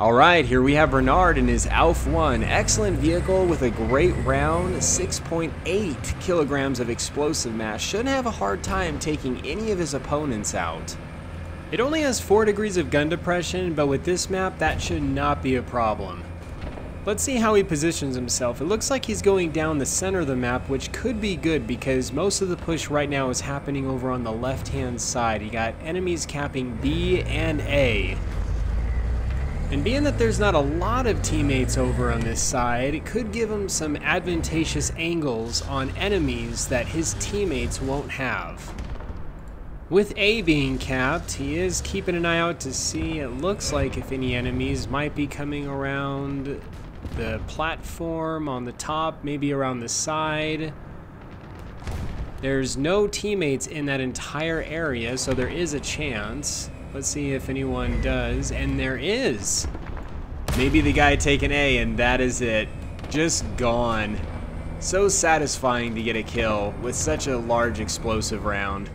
Alright, here we have Bernard in his AuF1. Excellent vehicle with a great round, 6.8 kilograms of explosive mass. Shouldn't have a hard time taking any of his opponents out. It only has 4 degrees of gun depression, but with this map, that should not be a problem. Let's see how he positions himself. It looks like he's going down the center of the map, which could be good because most of the push right now is happening over on the left-hand side. You got enemies capping B and A. And being that there's not a lot of teammates over on this side, it could give him some advantageous angles on enemies that his teammates won't have. With A being capped, he is keeping an eye out to see, it looks like, if any enemies might be coming around the platform on the top, maybe around the side. There's no teammates in that entire area, so there is a chance. Let's see if anyone does, and there is. Maybe the guy taking A, and that is it. Just gone. So satisfying to get a kill with such a large explosive round.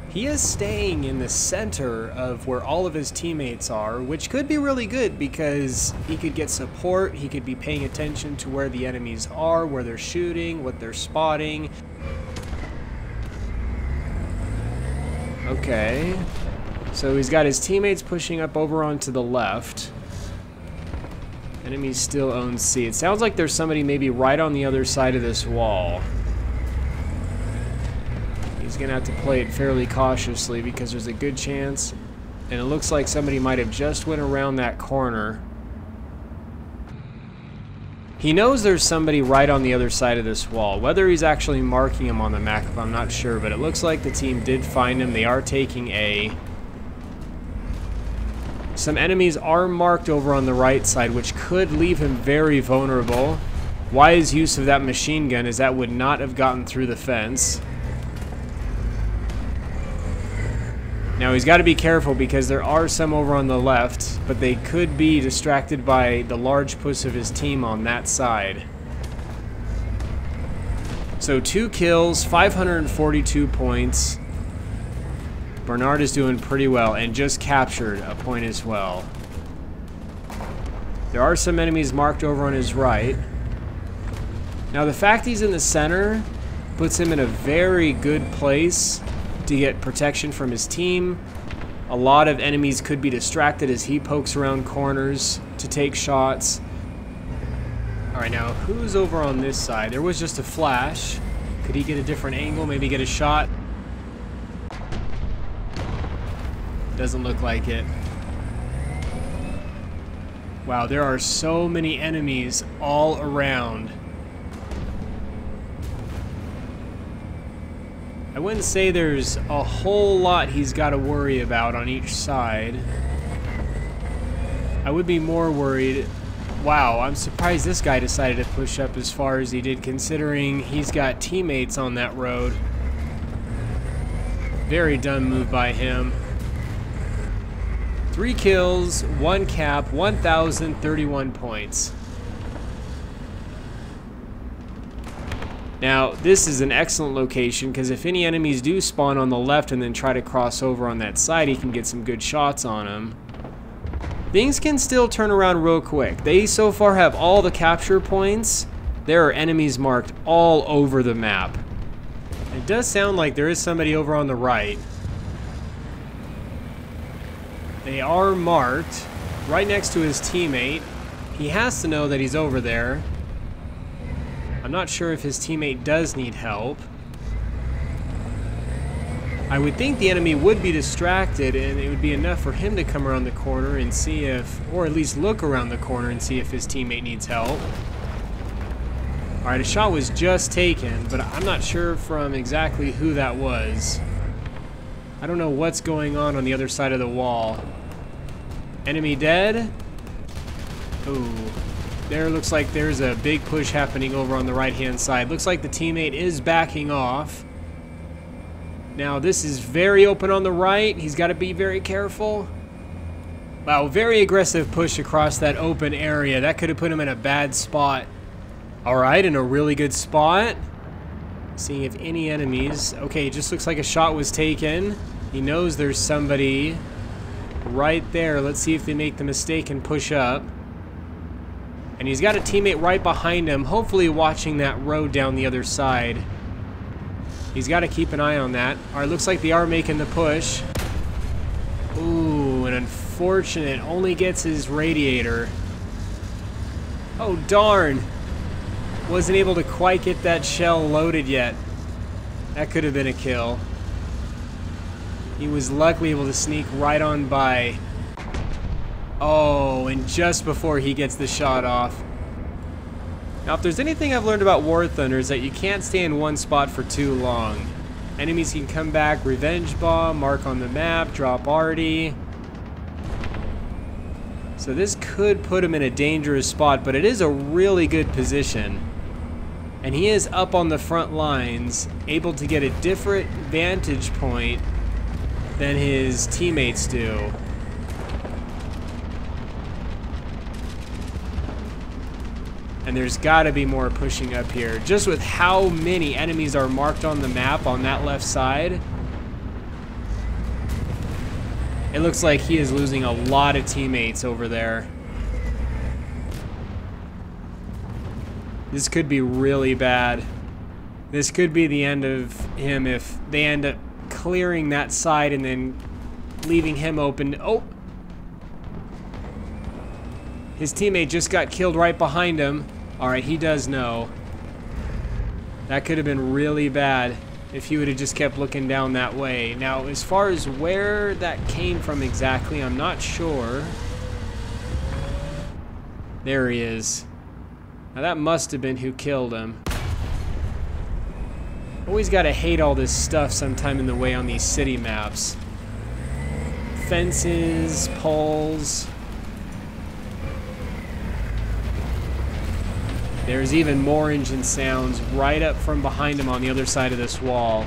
He is staying in the center of where all of his teammates are, which could be really good because he could get support, he could be paying attention to where the enemies are, where they're shooting, what they're spotting. Okay, so he's got his teammates pushing up over onto the left. Enemies still own C. It sounds like there's somebody maybe right on the other side of this wall. He's gonna have to play it fairly cautiously because there's a good chance, and it looks like somebody might have just went around that corner. He knows there's somebody right on the other side of this wall. Whether he's actually marking him on the map, I'm not sure, but it looks like the team did find him. They are taking A. Some enemies are marked over on the right side, which could leave him very vulnerable. Wise use of that machine gun, as that would not have gotten through the fence. Now he's got to be careful because there are some over on the left, but they could be distracted by the large push of his team on that side. So 2 kills, 542 points. Bernard is doing pretty well and just captured a point as well. There are some enemies marked over on his right. Now the fact he's in the center puts him in a very good place to get protection from his team. A lot of enemies could be distracted as he pokes around corners to take shots. Alright, now who's over on this side? There was just a flash. Could he get a different angle, maybe get a shot? Doesn't look like it. Wow, there are so many enemies all around. I wouldn't say there's a whole lot he's got to worry about on each side. I would be more worried. Wow, I'm surprised this guy decided to push up as far as he did, considering he's got teammates on that road. Very dumb move by him. 3 kills, 1 cap, 1,031 points. Now, this is an excellent location because if any enemies do spawn on the left and then try to cross over on that side, he can get some good shots on them. Things can still turn around real quick. They so far have all the capture points. There are enemies marked all over the map. It does sound like there is somebody over on the right. They are marked right next to his teammate. He has to know that he's over there. I'm not sure if his teammate does need help. I would think the enemy would be distracted and it would be enough for him to come around the corner and see if, or at least look around the corner and see if his teammate needs help. Alright, a shot was just taken, but I'm not sure from exactly who that was. I don't know what's going on the other side of the wall. Enemy dead? Ooh. There looks like there's a big push happening over on the right-hand side. Looks like the teammate is backing off. Now this is very open on the right. He's got to be very careful. Wow, very aggressive push across that open area. That could have put him in a bad spot. Alright, in a really good spot. Seeing if any enemies... Okay, it just looks like a shot was taken. He knows there's somebody right there. Let's see if they make the mistake and push up. And he's got a teammate right behind him, hopefully watching that road down the other side. He's got to keep an eye on that. Alright, looks like they are making the push. Ooh, an unfortunate. Only gets his radiator. Oh, darn. Wasn't able to quite get that shell loaded yet. That could have been a kill. He was luckily able to sneak right on by. Oh, and just before he gets the shot off. Now, if there's anything I've learned about War Thunder is that you can't stay in one spot for too long. Enemies can come back, revenge bomb, mark on the map, drop arty. So this could put him in a dangerous spot, but it is a really good position. And he is up on the front lines, able to get a different vantage point than his teammates do. And there's got to be more pushing up here. Just with how many enemies are marked on the map on that left side, it looks like he is losing a lot of teammates over there. This could be really bad. This could be the end of him if they end up clearing that side and then leaving him open. Oh! His teammate just got killed right behind him. Alright, he does know. That could have been really bad if he would have just kept looking down that way. Now, as far as where that came from exactly, I'm not sure. There he is. Now that must have been who killed him. Always gotta hate all this stuff sometime in the way on these city maps. Fences, poles. There's even more engine sounds right up from behind him on the other side of this wall.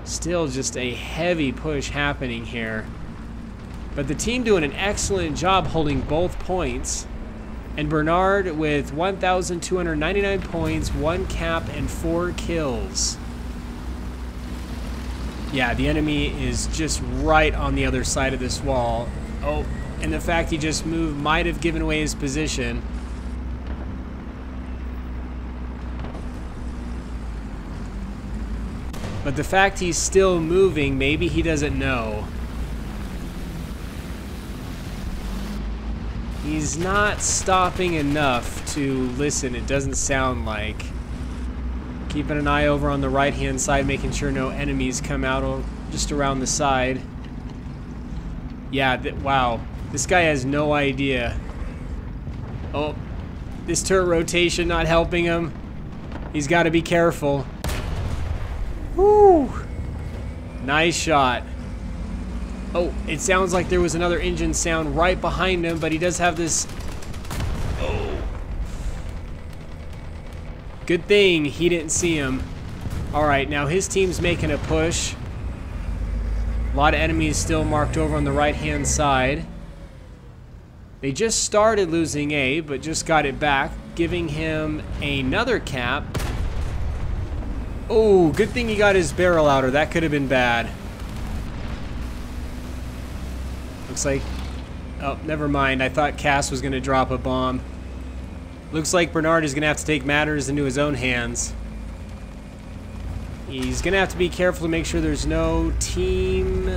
Still just a heavy push happening here. But the team doing an excellent job holding both points. And Bernard with 1,299 points, 1 cap, and 4 kills. Yeah, the enemy is just right on the other side of this wall. Oh, and the fact he just moved might have given away his position. But the fact he's still moving, maybe he doesn't know. He's not stopping enough to listen, it doesn't sound like. Keeping an eye over on the right-hand side, making sure no enemies come out just around the side. Yeah, wow. This guy has no idea. Oh, this turret rotation not helping him. He's got to be careful. Woo! Nice shot. Oh, it sounds like there was another engine sound right behind him, but he does have this. Oh. Good thing he didn't see him. Alright, now his team's making a push. A lot of enemies still marked over on the right-hand side. They just started losing A, but just got it back, giving him another cap. Oh, good thing he got his barrel out, or that could have been bad. Looks like... Oh, never mind. I thought Cass was going to drop a bomb. Looks like Bernard is going to have to take matters into his own hands. He's going to have to be careful to make sure there's no team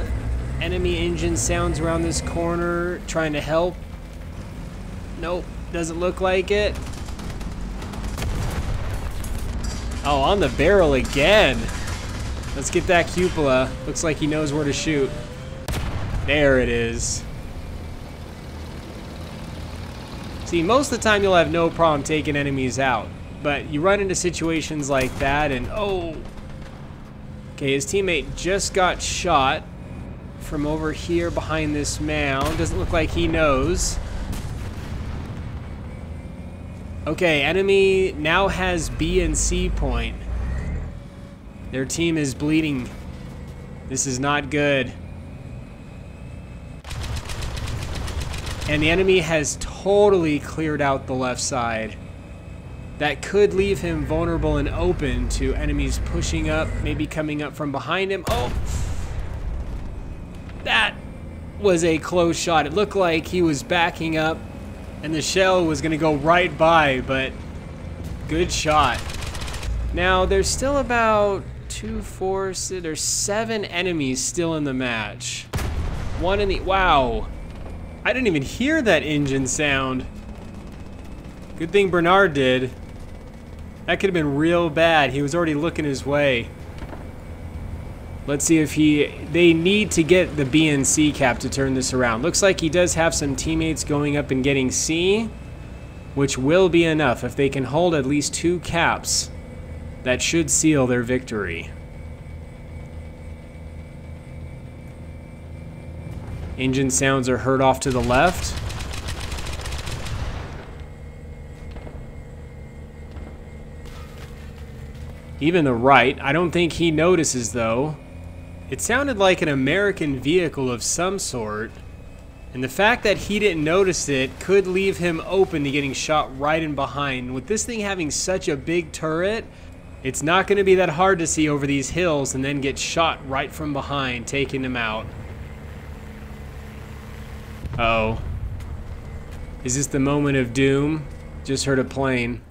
enemy engine sounds around this corner trying to help. Nope, doesn't look like it. Oh, on the barrel again. Let's get that cupola. Looks like he knows where to shoot. There it is. See, most of the time you'll have no problem taking enemies out, but you run into situations like that and oh. Okay, his teammate just got shot from over here behind this mound. Doesn't look like he knows. Okay, enemy now has B and C point. Their team is bleeding. This is not good. And the enemy has totally cleared out the left side. that could leave him vulnerable and open to enemies pushing up, maybe coming up from behind him. Oh! That was a close shot. It looked like he was backing up and the shell was gonna go right by, but good shot. Now, there's still about 7 enemies still in the match. One in the, wow. I didn't even hear that engine sound. Good thing Bernard did. That could have been real bad. He was already looking his way. Let's see if they need to get the B and C cap to turn this around. Looks like he does have some teammates going up and getting C, which will be enough. If they can hold at least 2 caps, that should seal their victory. Engine sounds are heard off to the left. Even the right. I don't think he notices though. It sounded like an American vehicle of some sort, and the fact that he didn't notice it could leave him open to getting shot right in behind. With this thing having such a big turret, it's not going to be that hard to see over these hills and then get shot right from behind, taking him out. Uh-oh. Is this the moment of doom? Just heard a plane.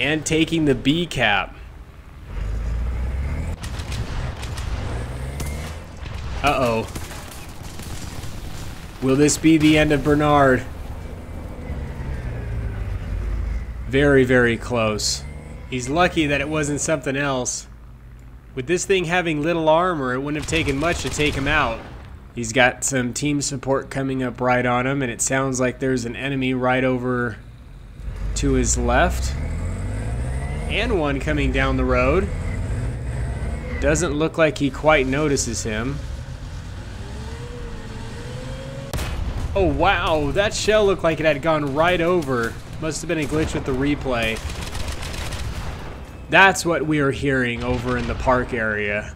And taking the B cap. Uh-oh. Will this be the end of Bernard? Very, very close. He's lucky that it wasn't something else. With this thing having little armor, it wouldn't have taken much to take him out. He's got some team support coming up right on him, and it sounds like there's an enemy right over to his left. And one coming down the road. Doesn't look like he quite notices him. Oh wow, that shell looked like it had gone right over. Must have been a glitch with the replay. That's what we are hearing over in the park area.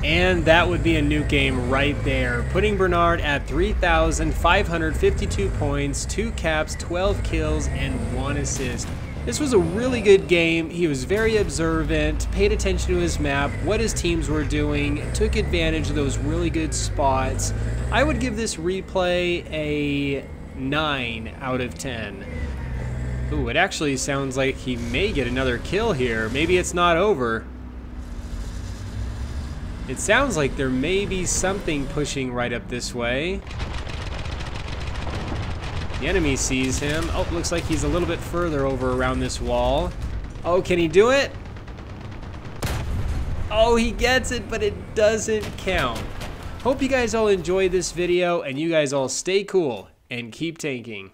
And that would be a NUKE game right there, putting Bernard at 3,552 points, 2 caps, 12 kills, and 1 assist. This was a really good game. He was very observant, paid attention to his map, what his teams were doing, took advantage of those really good spots. I would give this replay a 9 out of 10. Ooh, it actually sounds like he may get another kill here. Maybe it's not over. It sounds like there may be something pushing right up this way. The enemy sees him. Oh, looks like he's a little bit further over around this wall. Oh, can he do it? Oh, he gets it, but it doesn't count. Hope you guys all enjoyed this video, and you guys all stay cool and keep tanking.